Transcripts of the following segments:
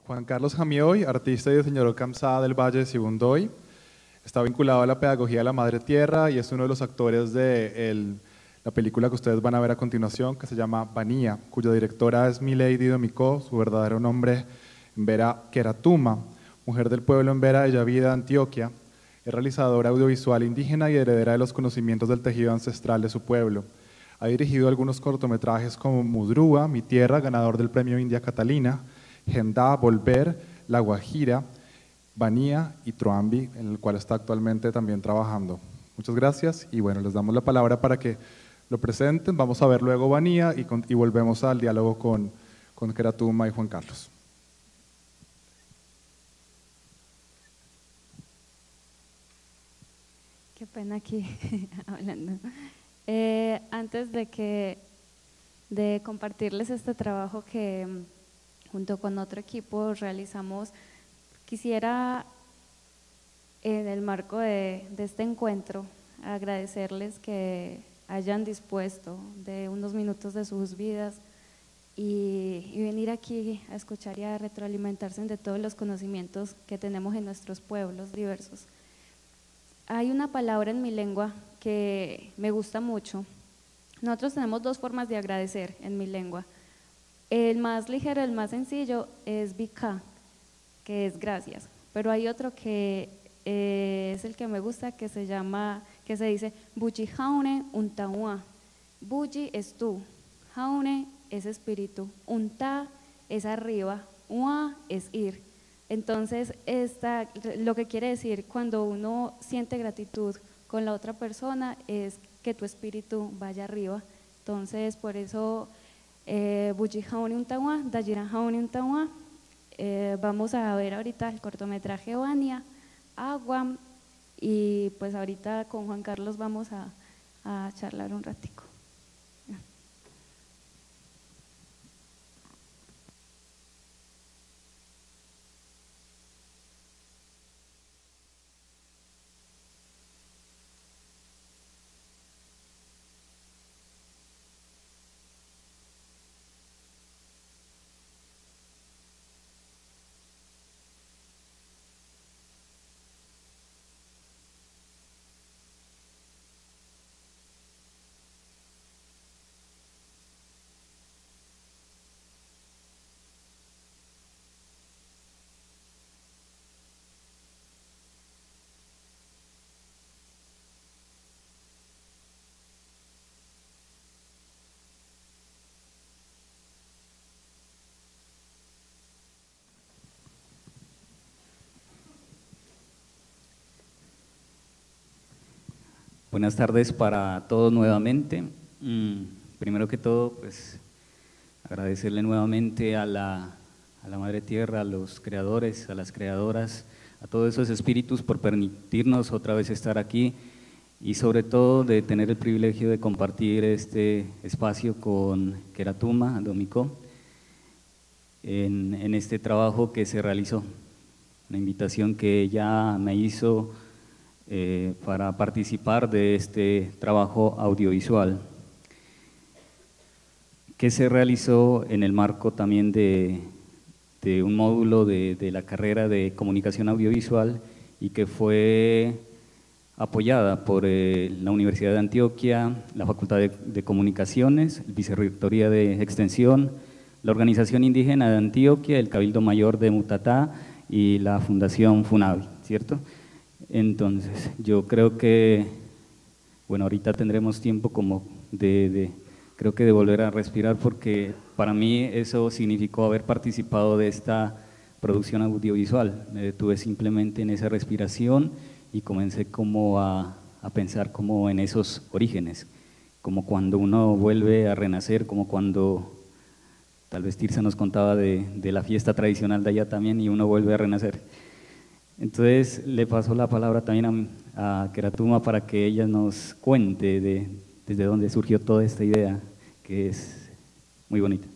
Juan Carlos Jamioy, artista y diseñador Kamsá del Valle de Sibundoy. Está vinculado a la pedagogía de la Madre Tierra y es uno de los actores de la película que ustedes van a ver a continuación, que se llama Vanía, cuya directora es Milady Domicó, su verdadero nombre Vera Keratuma, mujer del pueblo en Vera de Yavida, Antioquia. Es realizadora audiovisual indígena y heredera de los conocimientos del tejido ancestral de su pueblo. Ha dirigido algunos cortometrajes como Mudrúa, Mi Tierra, ganador del premio India Catalina, Gendá, Volver, La Guajira, Vanía y Troambi, en el cual está actualmente también trabajando. Muchas gracias y bueno, les damos la palabra para que lo presenten. Vamos a ver luego Vanía y volvemos al diálogo con Keratuma y Juan Carlos. Qué pena aquí hablando. Antes de compartirles este trabajo que junto con otro equipo realizamos, quisiera en el marco de este encuentro agradecerles que hayan dispuesto de unos minutos de sus vidas y venir aquí a escuchar y a retroalimentarse de todos los conocimientos que tenemos en nuestros pueblos diversos. Hay una palabra en mi lengua que me gusta mucho. Nosotros tenemos dos formas de agradecer en mi lengua. El más ligero, el más sencillo es bika, que es gracias, pero hay otro que es el que me gusta, que se dice buchi jaune untaua. Buchi es tú, jaune es espíritu, unta es arriba, ua es ir. Entonces, lo que quiere decir cuando uno siente gratitud con la otra persona es que tu espíritu vaya arriba. Entonces, por eso, buchi jaune untaua, dajira jaune untaua. Vamos a ver ahorita el cortometraje Vania, Agua, y pues ahorita con Juan Carlos vamos a charlar un ratico. Buenas tardes para todos nuevamente. Primero que todo, pues agradecerle nuevamente a la Madre Tierra, a los creadores, a las creadoras, a todos esos espíritus por permitirnos otra vez estar aquí y sobre todo de tener el privilegio de compartir este espacio con Keratuma Domicó en este trabajo que se realizó, una invitación que ella me hizo para participar de este trabajo audiovisual que se realizó en el marco también de un módulo de la carrera de comunicación audiovisual y que fue apoyada por la Universidad de Antioquia, la Facultad de Comunicaciones, la Vicerrectoría de Extensión, la Organización Indígena de Antioquia, el Cabildo Mayor de Mutatá y la Fundación FUNAVI, ¿cierto? Entonces, yo creo que, bueno, ahorita tendremos tiempo como creo que de volver a respirar, porque para mí eso significó haber participado de esta producción audiovisual. Me detuve simplemente en esa respiración y comencé como a pensar como en esos orígenes, como cuando uno vuelve a renacer, como cuando tal vez Tirsa nos contaba de la fiesta tradicional de allá también y uno vuelve a renacer. Entonces le paso la palabra también a Keratuma para que ella nos cuente desde dónde surgió toda esta idea, que es muy bonita.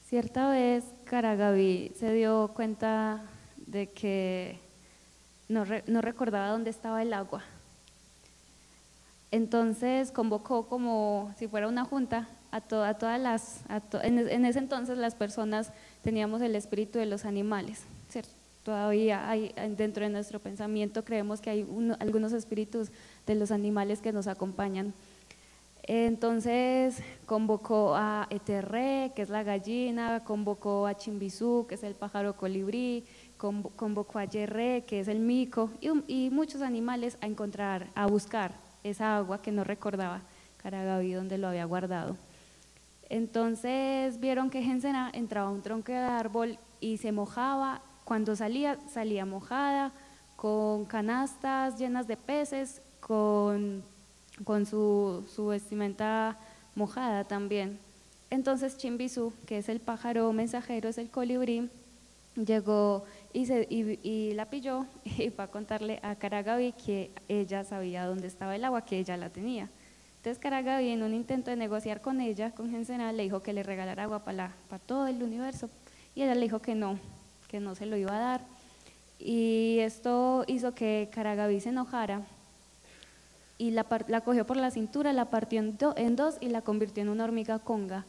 Cierta vez Karagaví se dio cuenta de que no recordaba dónde estaba el agua. Entonces convocó como si fuera una junta en ese entonces las personas teníamos el espíritu de los animales, ¿cierto? Todavía hay dentro de nuestro pensamiento, creemos que hay algunos espíritus de los animales que nos acompañan. Entonces convocó a Eterré, que es la gallina, convocó a Chimbizú, que es el pájaro colibrí, convocó a Yerré, que es el mico, y muchos animales a buscar esa agua que no recordaba Caragaví donde lo había guardado. Entonces vieron que Gencena entraba a un tronco de árbol y se mojaba, cuando salía mojada, con canastas llenas de peces, con su vestimenta mojada también. Entonces Chimbizú, que es el pájaro mensajero, es el colibrí, llegó y la pilló y fue a contarle a Caragaví que ella sabía dónde estaba el agua, que ella la tenía. Entonces Caragaví, en un intento de negociar con ella, con Gencena, le dijo que le regalara agua para todo el universo, y ella le dijo que no se lo iba a dar, y esto hizo que Caragaví se enojara y la cogió por la cintura, la partió en dos y la convirtió en una hormiga conga.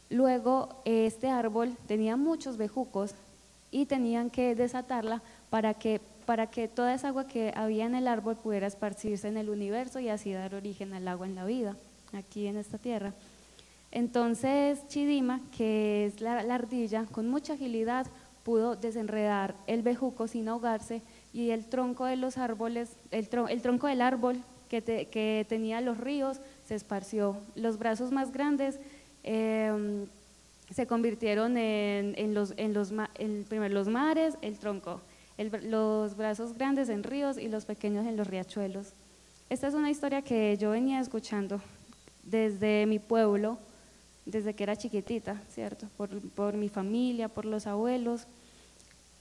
Luego este árbol tenía muchos bejucos y tenían que desatarla para que toda esa agua que había en el árbol pudiera esparcirse en el universo y así dar origen al agua en la vida, aquí en esta tierra. Entonces Chidima, que es la ardilla, con mucha agilidad pudo desenredar el bejuco sin ahogarse, y el tronco de los árboles, el tronco del árbol que tenía los ríos se esparció. Los brazos más grandes se convirtieron primero los mares, el tronco, los brazos grandes en ríos y los pequeños en los riachuelos. Esta es una historia que yo venía escuchando desde mi pueblo, desde que era chiquitita, ¿cierto? Por mi familia, por los abuelos.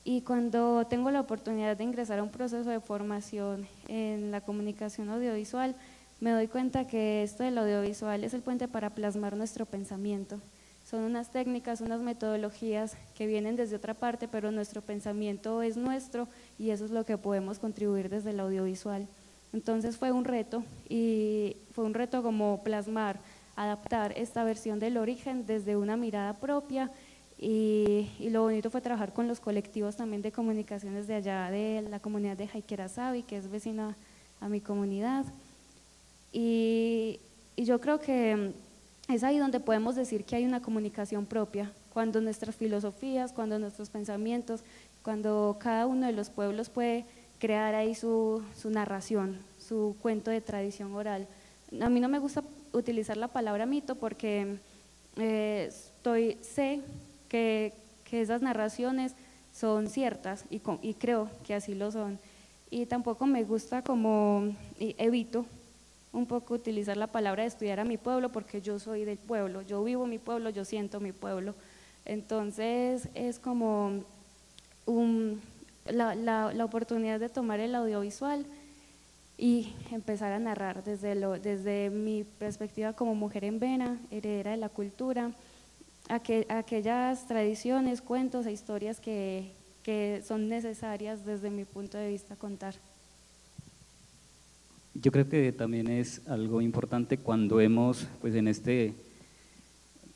Y cuando tengo la oportunidad de ingresar a un proceso de formación en la comunicación audiovisual, me doy cuenta que esto del audiovisual es el puente para plasmar nuestro pensamiento. Son unas técnicas, unas metodologías que vienen desde otra parte, pero nuestro pensamiento es nuestro y eso es lo que podemos contribuir desde el audiovisual. Entonces fue un reto, y fue un reto como plasmar, adaptar esta versión del origen desde una mirada propia. Y lo bonito fue trabajar con los colectivos también de comunicaciones de allá, de la comunidad de Jaiquerasabi, que es vecina a mi comunidad. Y yo creo que es ahí donde podemos decir que hay una comunicación propia, cuando nuestras filosofías, cuando nuestros pensamientos, cuando cada uno de los pueblos puede crear ahí su narración, su cuento de tradición oral. A mí no me gusta utilizar la palabra mito porque sé que esas narraciones son ciertas y creo que así lo son, y tampoco me gusta evito un poco utilizar la palabra de estudiar a mi pueblo porque yo soy del pueblo, yo vivo mi pueblo, yo siento mi pueblo. Entonces es como la oportunidad de tomar el audiovisual y empezar a narrar desde mi perspectiva como mujer en Vena, heredera de la cultura, aquellas tradiciones, cuentos e historias que son necesarias desde mi punto de vista contar. Yo creo que también es algo importante cuando hemos, pues en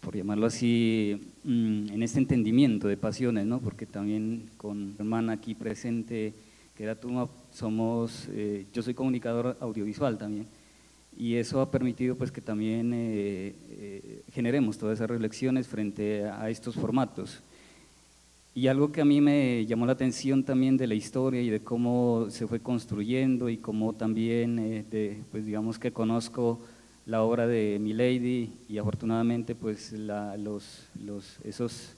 por llamarlo así, en este entendimiento de pasiones, ¿no? Porque también con mi hermana aquí presente, que era tú, yo soy comunicador audiovisual también, y eso ha permitido pues que también generemos todas esas reflexiones frente a estos formatos. Y algo que a mí me llamó la atención también de la historia y de cómo se fue construyendo y cómo también, pues digamos que conozco la obra de Milady y afortunadamente pues esos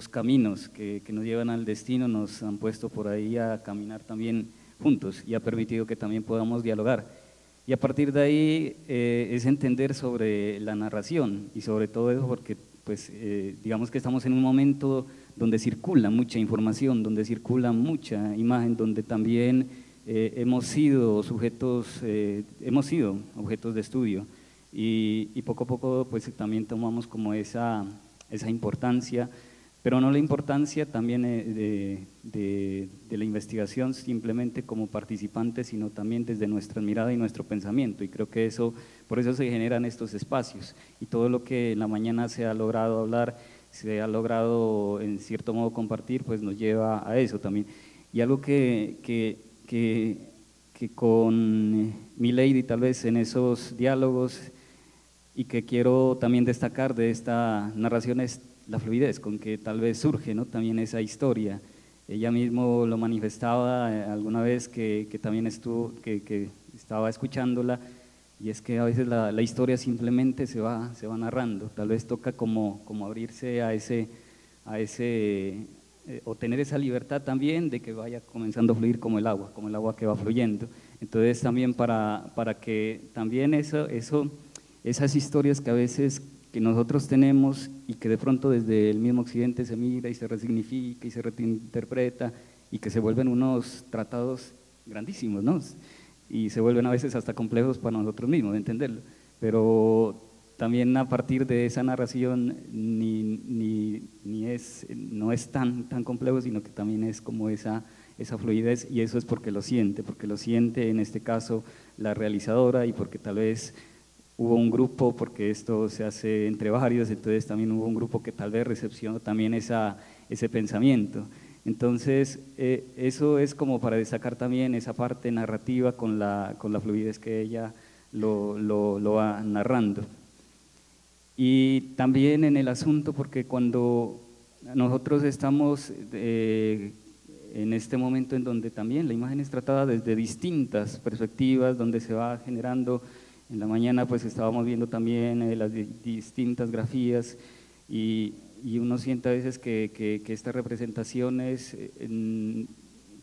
caminos que nos llevan al destino nos han puesto por ahí a caminar también juntos y ha permitido que también podamos dialogar. Y a partir de ahí es entender sobre la narración y sobre todo eso porque pues digamos que estamos en un momento donde circula mucha información, donde circula mucha imagen, donde también hemos sido objetos de estudio y poco a poco pues también tomamos como esa importancia, pero no la importancia también de la investigación simplemente como participantes, sino también desde nuestra mirada y nuestro pensamiento, y creo que eso, por eso se generan estos espacios, y todo lo que en la mañana se ha logrado hablar, se ha logrado en cierto modo compartir, pues nos lleva a eso también. Y algo que con Milady tal vez en esos diálogos, y que quiero también destacar de esta narración, es la fluidez con que tal vez surge, ¿no?, también esa historia. Ella mismo lo manifestaba alguna vez que también que estaba escuchándola, y es que a veces la historia simplemente se va narrando, tal vez toca como abrirse a ese o tener esa libertad también de que vaya comenzando a fluir como el agua que va fluyendo. Entonces también para que también esas historias que a veces que nosotros tenemos y que de pronto desde el mismo occidente se mira y se resignifica y se reinterpreta y que se vuelven unos tratados grandísimos, ¿no? Y se vuelven a veces hasta complejos para nosotros mismos de entenderlo, pero también a partir de esa narración no es tan complejo, sino que también es como esa fluidez, y eso es porque lo siente en este caso la realizadora, y porque tal vez hubo un grupo, porque esto se hace entre varios, entonces también hubo un grupo que tal vez recepcionó también ese pensamiento. Entonces, eso es como para destacar también esa parte narrativa con la fluidez que ella lo va narrando. Y también en el asunto, porque cuando nosotros estamos en este momento en donde también la imagen es tratada desde distintas perspectivas, donde se va generando. En la mañana pues estábamos viendo también las distintas grafías, y uno siente a veces que estas representaciones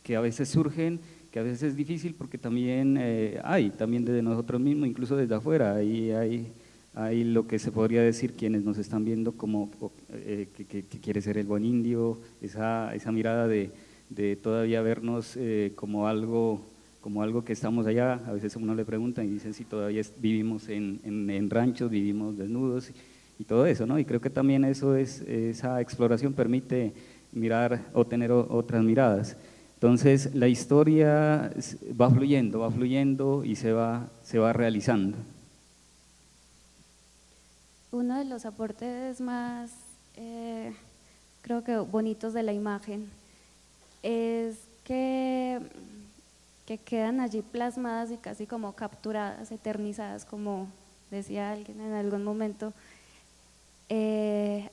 que a veces surgen, que a veces es difícil porque también hay también desde nosotros mismos, incluso desde afuera, hay lo que se podría decir quienes nos están viendo como que quiere ser el buen indio, esa mirada de todavía vernos como algo que estamos allá. A veces a uno le preguntan y dicen si todavía vivimos en ranchos, vivimos desnudos y todo eso, ¿no? Y creo que también esa exploración permite mirar o tener otras miradas. Entonces la historia va fluyendo y se va realizando. Uno de los aportes más, creo que bonitos de la imagen es que quedan allí plasmadas y casi como capturadas, eternizadas, como decía alguien en algún momento,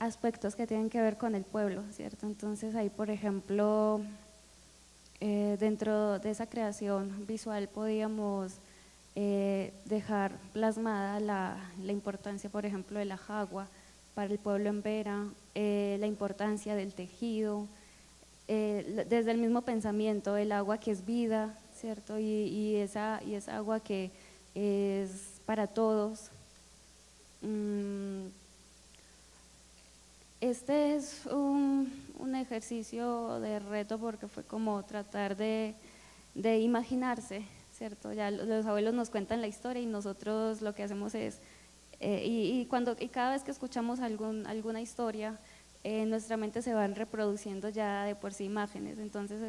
aspectos que tienen que ver con el pueblo, ¿cierto? Entonces ahí, por ejemplo, dentro de esa creación visual podíamos dejar plasmada la importancia, por ejemplo, de la jagua para el pueblo en Vera, la importancia del tejido, desde el mismo pensamiento, el agua que es vida, ¿cierto? Y esa agua que es para todos. Este es un ejercicio de reto, porque fue como tratar de imaginarse, ¿cierto? Ya los abuelos nos cuentan la historia y nosotros lo que hacemos es, y cada vez que escuchamos alguna historia, en nuestra mente se van reproduciendo ya de por sí imágenes. Entonces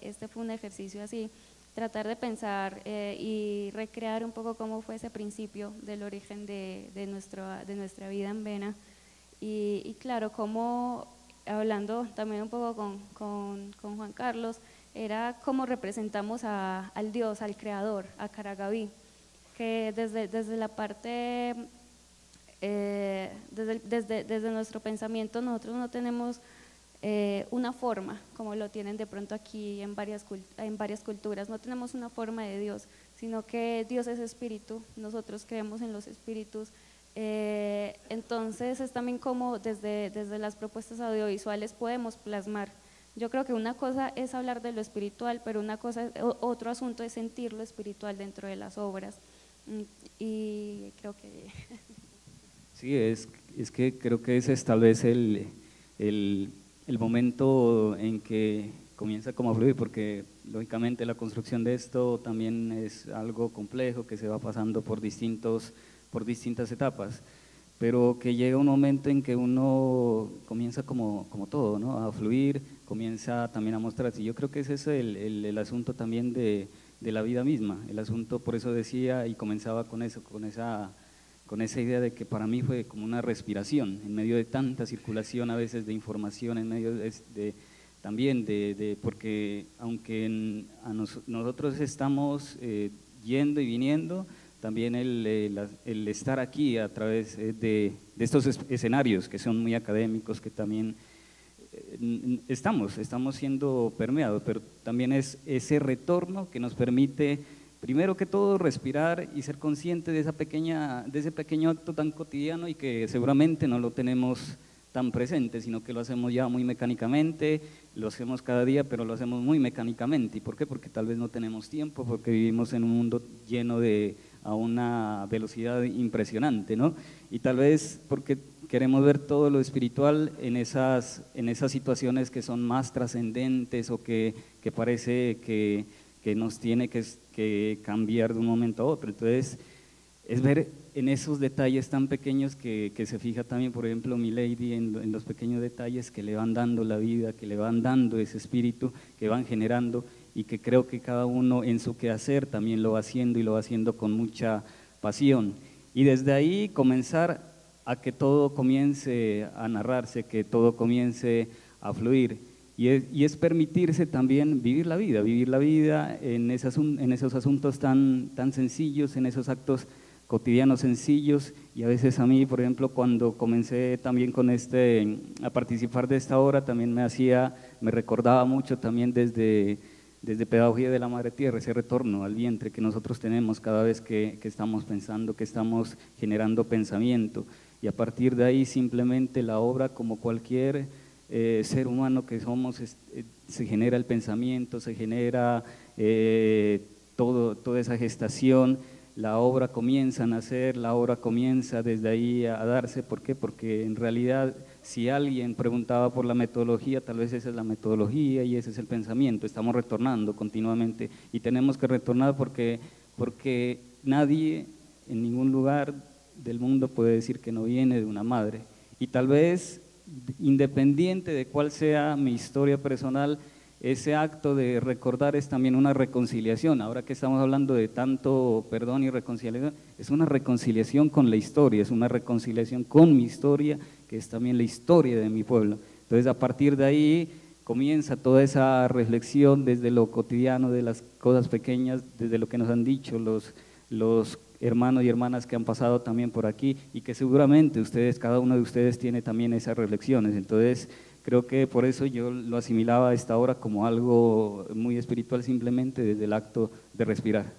este fue un ejercicio así, tratar de pensar y recrear un poco cómo fue ese principio del origen de nuestra vida en Vena, y claro, como hablando también un poco con Juan Carlos, era cómo representamos al Dios, al Creador, a Caragaví, que desde la parte, desde nuestro pensamiento, nosotros no tenemos una forma, como lo tienen de pronto aquí en varias culturas, no tenemos una forma de Dios, sino que Dios es espíritu, nosotros creemos en los espíritus. Entonces es también como desde las propuestas audiovisuales podemos plasmar. Yo creo que una cosa es hablar de lo espiritual, pero otro asunto es sentir lo espiritual dentro de las obras, y creo que… Sí, es que creo que ese es tal vez el momento en que comienza como a fluir, porque lógicamente la construcción de esto también es algo complejo que se va pasando por distintas etapas, pero que llega un momento en que uno comienza como todo, ¿no? A fluir, comienza también a mostrarse. Yo creo que ese es el asunto también de la vida misma, el asunto, por eso decía y comenzaba con eso, con esa idea de que para mí fue como una respiración, en medio de tanta circulación a veces de información, en medio también porque aunque nosotros estamos yendo y viniendo, también el estar aquí a través de estos escenarios que son muy académicos, que también estamos siendo permeados, pero también es ese retorno que nos permite, primero que todo, respirar y ser consciente de ese pequeño acto tan cotidiano y que seguramente no lo tenemos tan presente, sino que lo hacemos ya muy mecánicamente, lo hacemos cada día, pero lo hacemos muy mecánicamente. ¿Y por qué? Porque tal vez no tenemos tiempo, porque vivimos en un mundo lleno a una velocidad impresionante, ¿no? Y tal vez porque queremos ver todo lo espiritual en esas situaciones que son más trascendentes o que parece que nos tiene que cambiar de un momento a otro. Entonces, es ver en esos detalles tan pequeños que se fija también, por ejemplo, Milady, en los pequeños detalles que le van dando la vida, que le van dando ese espíritu, que van generando, y que creo que cada uno en su quehacer también lo va haciendo y lo va haciendo con mucha pasión. Y desde ahí comenzar a que todo comience a narrarse, que todo comience a fluir. Y es permitirse también vivir la vida en esos asuntos tan sencillos, en esos actos cotidianos sencillos. Y a veces a mí, por ejemplo, cuando comencé también a participar de esta obra, también me recordaba mucho también desde Pedagogía de la Madre Tierra, ese retorno al vientre que nosotros tenemos cada vez que estamos pensando, que estamos generando pensamiento. Y a partir de ahí simplemente la obra, como cualquier ser humano que somos, se genera el pensamiento, se genera toda esa gestación, la obra comienza a nacer, la obra comienza desde ahí a darse. ¿Por qué? Porque en realidad, si alguien preguntaba por la metodología, tal vez esa es la metodología y ese es el pensamiento. Estamos retornando continuamente y tenemos que retornar porque nadie en ningún lugar del mundo puede decir que no viene de una madre. Y tal vez, independiente de cuál sea mi historia personal, ese acto de recordar es también una reconciliación. Ahora que estamos hablando de tanto perdón y reconciliación, es una reconciliación con la historia, es una reconciliación con mi historia, que es también la historia de mi pueblo. Entonces, a partir de ahí comienza toda esa reflexión desde lo cotidiano, de las cosas pequeñas, desde lo que nos han dicho los hermanos y hermanas que han pasado también por aquí y que seguramente cada uno de ustedes tiene también esas reflexiones. Entonces, creo que por eso yo lo asimilaba a esta obra como algo muy espiritual, simplemente desde el acto de respirar.